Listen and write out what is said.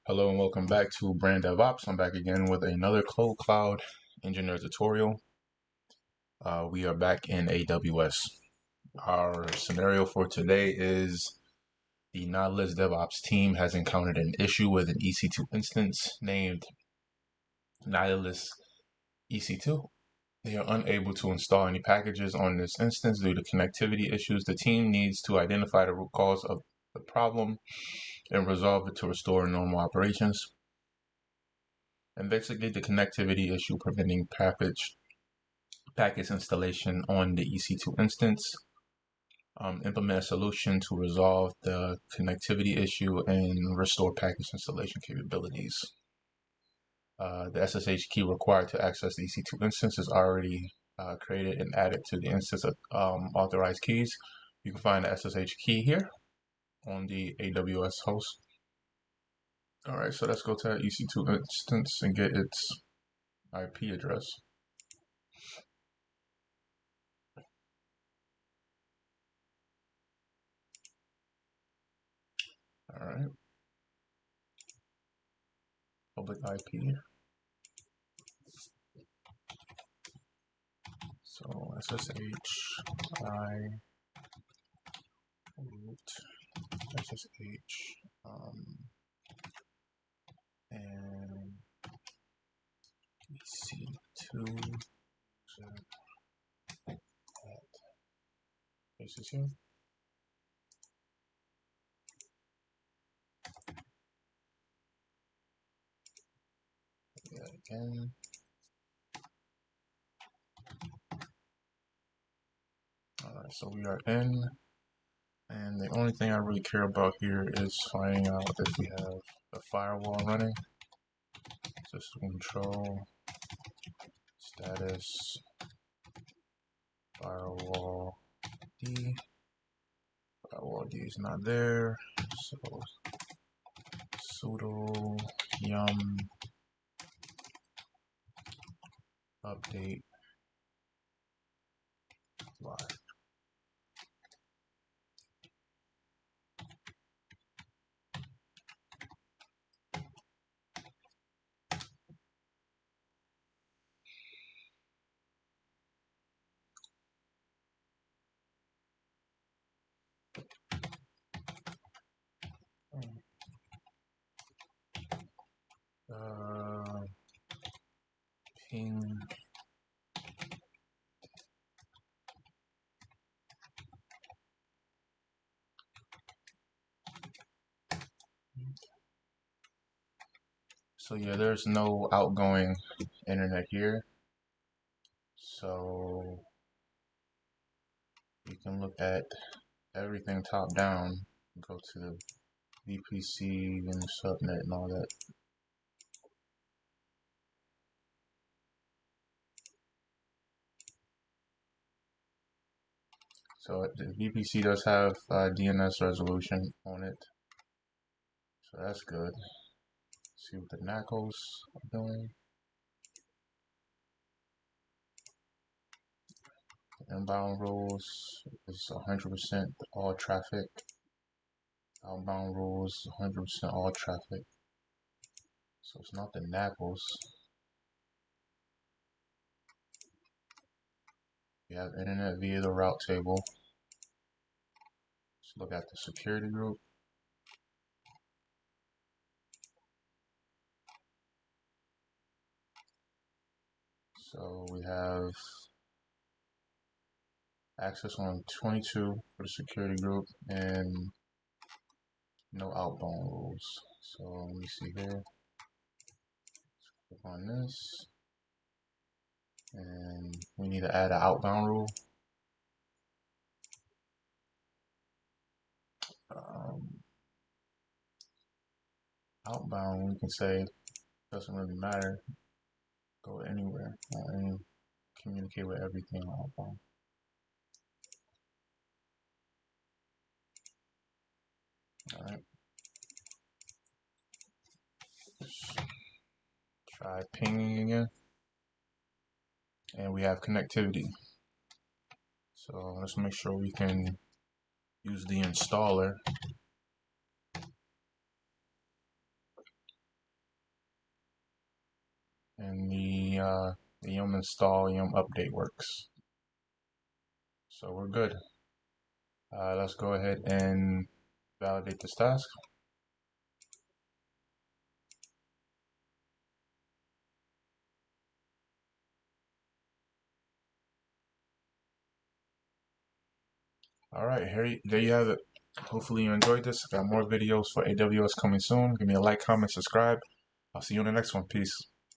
Hello and welcome back to Brand DevOps. I'm back again with another KodeKloud engineer tutorial. We are back in AWS. Our scenario for today is the Nautilus DevOps team has encountered an issue with an EC2 instance named Nautilus EC2. They are unable to install any packages on this instance due to connectivity issues. The team needs to identify the root cause of the problem and resolve it to restore normal operations. And basically the connectivity issue preventing package installation on the EC2 instance, implement a solution to resolve the connectivity issue and restore package installation capabilities. The SSH key required to access the EC2 instance is already created and added to the instance of authorized keys. You can find the SSH key here on the AWS host. All right, so let's go to that EC2 instance and get its IP address. All right, public IP. So SSH I root SSH and EC2 places here. Again. Alright, so we are in, and the only thing I really care about here is finding out if we have a firewall running. System control, status, firewall D. Firewall D is not there, so sudo yum update live. Ping So yeah, there's no outgoing internet here. So you can look at everything top down, go to the VPC and the subnet and all that. So the VPC does have DNS resolution on it. So that's good. See what the NACLs are doing. Inbound rules is 100% all traffic. Outbound rules 100% all traffic. So it's not the NACLs. We have internet via the route table. Let's look at the security group. So we have access on 22 for the security group and no outbound rules. So let me see here. Let's click on this. And we need to add an outbound rule. Outbound, we can say, doesn't really matter. Go anywhere and communicate with everything on outbound. All right. Try pinging again. And we have connectivity. So let's make sure we can use the installer. and the yum install, yum update works. So we're good. Let's go ahead and validate this task. All right, there you have it. Hopefully you enjoyed this. Got more videos for AWS coming soon. Give me a like, comment, subscribe. I'll see you on the next one. Peace.